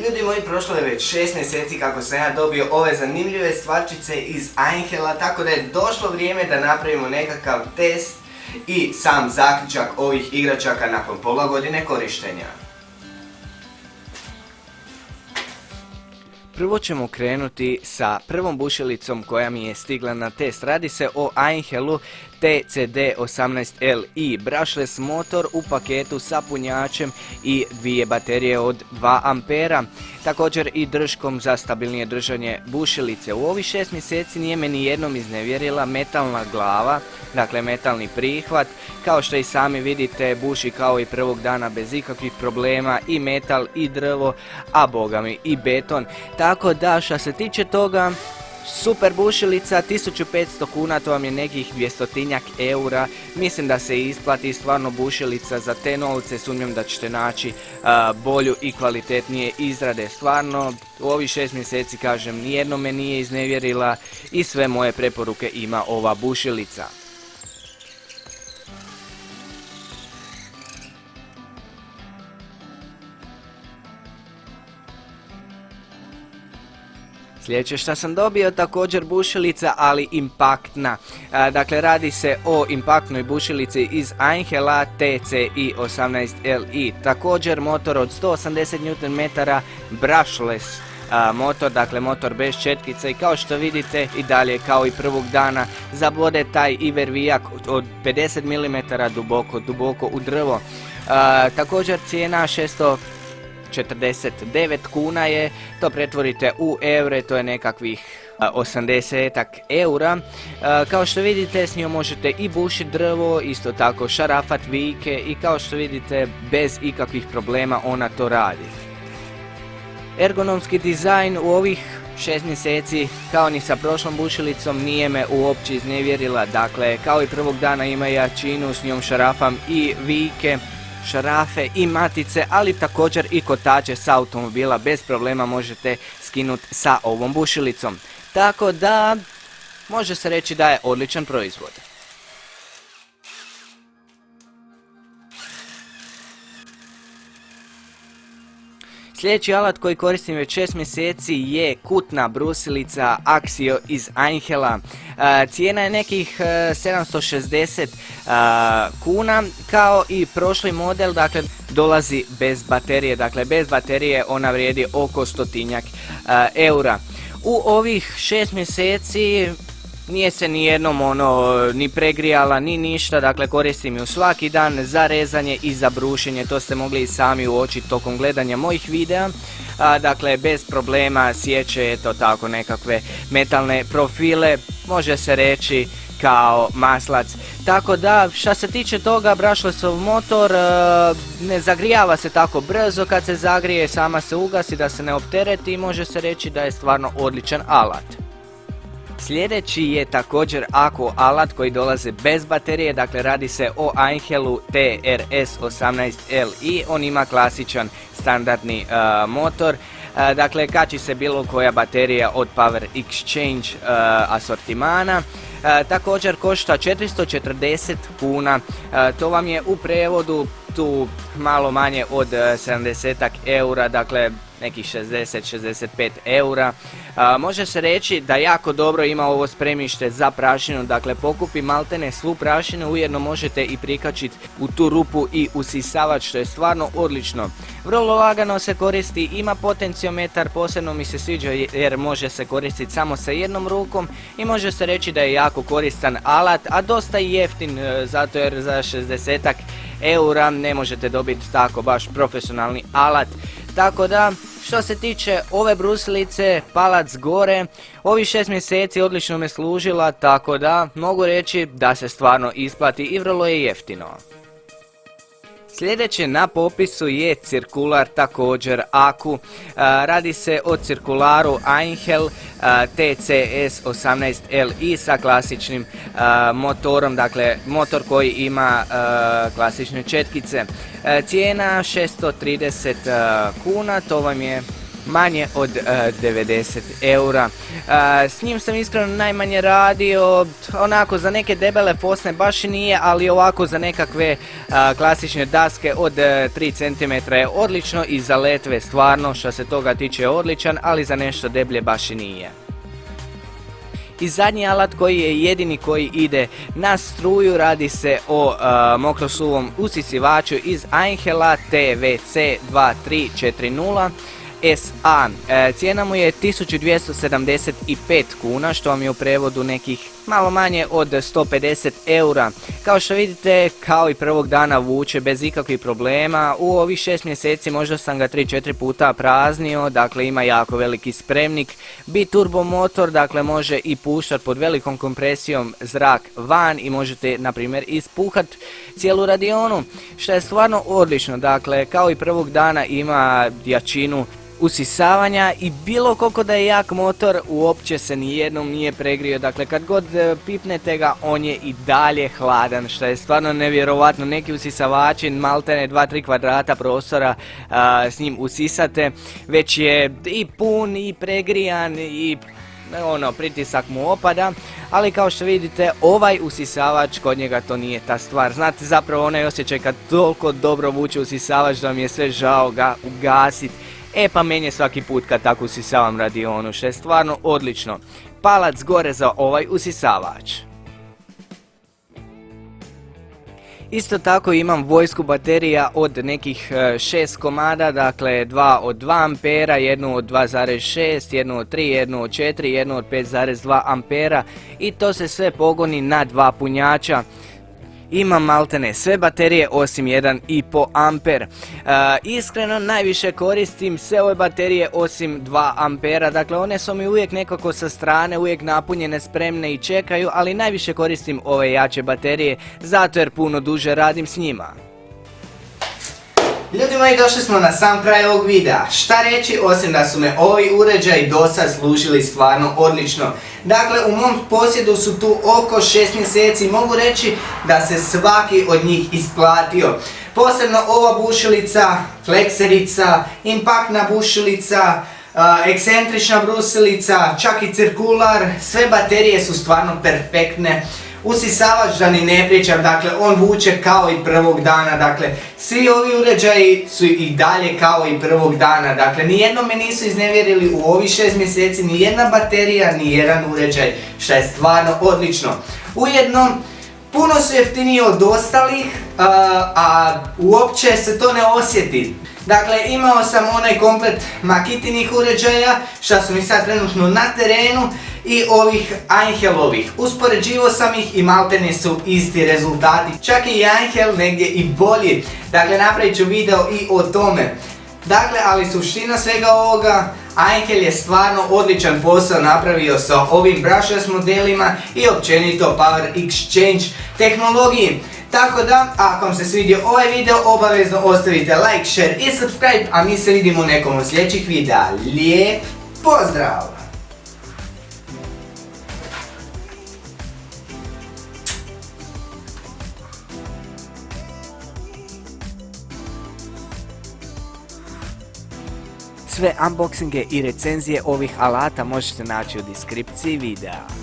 Ljudi moji, prošlo je već 6 mjeseci kako sam ja dobio ove zanimljive stvarčice iz Einhella, tako da je došlo vrijeme da napravimo nekakav test i sam zaključak ovih igračaka nakon pola godine korištenja. Prvo ćemo krenuti sa prvom bušilicom koja mi je stigla na test. Radi se o Einhellu TCD18Li brushless motor u paketu sa punjačem i dvije baterije od 2 ampera. Također i držkom za stabilnije držanje bušilice. U ovih 6 mjeseci nije me ni jednom iznevjerila metalna glava, dakle metalni prihvat. Kao što i sami vidite, buši kao i prvog dana bez ikakvih problema, i metal i drvo, a bogami i beton. Tako da što se tiče toga, super bušilica, 1500 kuna, to vam je nekih 200-tinjak eura. Mislim da se isplati stvarno bušilica za te novce, sumnjam da ćete naći bolju i kvalitetnije izrade. Stvarno, u ovih 6 mjeseci, kažem, nijedno me nije iznevjerila i sve moje preporuke ima ova bušilica. Sljedeće što sam dobio, također bušilica, ali impaktna. Dakle, radi se o impaktnoj bušilici iz Einhella TCI18Li. Također motor od 180 Nm, brushless motor, dakle motor bez četkice, i kao što vidite i dalje kao i prvog dana zabode taj iver vijak od 50 mm duboko u drvo. Također cijena 649 kuna je, to pretvorite u eure, to je nekakvih 80 eura. Kao što vidite, s njom možete i bušiti drvo, isto tako šarafat vijke, i kao što vidite, bez ikakvih problema ona to radi. Ergonomski dizajn u ovih 6 mjeseci, kao ni sa prošlom bušilicom, nije me uopće iznevjerila. Dakle, kao i prvog dana ima jačinu, s njom šarafam i vijke, šarafe i matice, ali također i kotače sa automobila bez problema možete skinuti sa ovom bušilicom. Tako da, može se reći da je odličan proizvod. Sljedeći alat koji koristim već 6 mjeseci je kutna brusilica Axio iz Einhella. Cijena je nekih 760 kuna, kao i prošli model, dakle dolazi bez baterije, dakle bez baterije ona vrijedi oko 100-tinjak eura. U ovih 6 mjeseci nije se nijednom ni pregrijala ni ništa, dakle koristim ju svaki dan za rezanje i za brušenje, to ste mogli i sami uočiti tokom gledanja mojih videa. Dakle, bez problema sječe to tako nekakve metalne profile, može se reći kao maslac. Tako da, što se tiče toga, brushlessov motor ne zagrijava se tako brzo, kad se zagrije sama se ugasi da se ne optereti i može se reći da je stvarno odličan alat. Sljedeći je također Aquo alat koji dolaze bez baterije, dakle radi se o Einhellu TRS18Li, on ima klasičan standardni motor. Dakle, kači se bilo koja baterija od Power Exchange asortimana. Također košta 440 kuna, to vam je u prevodu tu malo manje od 70 eura, dakle nekih 60-65 eura. Može se reći da jako dobro ima ovo spremište za prašinu, dakle pokupi maltene svu prašinu, ujedno možete i prikačiti u tu rupu i usisavač, što je stvarno odlično. Vrlo lagano se koristi, ima potenciometar, posebno mi se sviđa jer može se koristiti samo sa jednom rukom i može se reći da je jako koristan alat, a dosta i jeftin, zato jer za 60 eura ne možete dobiti tako baš profesionalni alat. Tako da, što se tiče ove brusilice, palac gore, ovih 6 mjeseci odlično me služila, tako da mogu reći da se stvarno isplati i vrlo je jeftino. Sljedeće na popisu je cirkular, također Aku. Radi se o cirkularu Einhell TCS18Li sa klasičnim motorom, dakle motor koji ima klasične četkice. Cijena 630 kuna, to vam je manje od 90 eura. S njim sam iskreno najmanje radio, onako za neke debele fosne baš i nije, ali ovako za nekakve klasične daske od 3 cm je odlično i za letve stvarno što se toga tiče je odličan, ali za nešto deblje baš i nije. I zadnji alat koji je jedini koji ide na struju, radi se o mokrosuvom usisivaču iz Einhella TVC 2340 SA. Cijena mu je 1275 kuna, što vam je u prevodu nekih malo manje od 150 eura. Kao što vidite, kao i prvog dana vuče bez ikakvih problema. U ovih 6 mjeseci možda sam ga 3-4 puta praznio, dakle ima jako veliki spremnik. Biturbo motor, dakle može i puštati pod velikom kompresijom zrak van i možete na primjer ispuhat cijelu radionu, što je stvarno odlično. Dakle, kao i prvog dana ima jačinu usisavanja i bilo koliko da je jak motor, uopće se nijednom nije pregrio. Dakle, kad god pipnete ga, on je i dalje hladan, što je stvarno nevjerovatno. Neki usisavači, maltene 2-3 kvadrata prostora s njim usisate, već je i pun i pregrijan i pritisak mu opada, ali kao što vidite ovaj usisavač, kod njega to nije ta stvar. Znate zapravo onaj osjećaj kad toliko dobro vuče usisavač da mi je sve žao ga ugasit. Pa meni je svaki put kad tako usisavam radionu, što je stvarno odlično. Palac gore za ovaj usisavač. Isto tako imam vojsku baterija od nekih 6 komada, dakle 2 od 2 ampera, jednu od 2,6, jednu od 3, jednu od 4, jednu od 5,2 ampera i to se sve pogoni na 2 punjača. Imam maltene sve baterije osim 1,5 amper. Iskreno najviše koristim sve ove baterije osim 2 ampera, dakle one su mi uvijek nekako sa strane, uvijek napunjene, spremne i čekaju, ali najviše koristim ove jače baterije zato jer puno duže radim s njima. Ljudi moji, došli smo na sam kraj ovog videa. Šta reći osim da su me ovi uređaji dosad služili stvarno odlično. Dakle, u mom posjedu su tu oko 6 mjeseci i mogu reći da se svaki od njih isplatio. Posebno ova bušilica, flekserica, impaktna bušilica, ekscentrična brusilica, čak i cirkular, sve baterije su stvarno perfektne. Usisavač da ni ne pričam, dakle on vuče kao i prvog dana, dakle svi ovi uređaji su i dalje kao i prvog dana, dakle nijednom me nisu iznevjerili u ovih 6 mjeseci, ni jedna baterija, ni jedan uređaj, što je stvarno odlično. Ujedno, puno su jeftiniji od ostalih, a uopće se to ne osjeti. Dakle, imao sam onaj komplet Makitinih uređaja, što su mi sad trenutno na terenu, i ovih Einhellovih. Uspoređivao sam ih i maltene su isti rezultati. Čak i Einhell negdje i bolji. Dakle, napravit ću video i o tome. Dakle, ali suština svega ovoga, Einhell je stvarno odličan posao napravio sa ovim brushless modelima i općenito Power Exchange tehnologiji. Tako da, ako vam se svidio ovaj video, obavezno ostavite like, share i subscribe, a mi se vidimo u nekom od sljedećih videa. Lijep pozdrav! Sve unboxinge i recenzije ovih alata možete naći u deskripciji videa.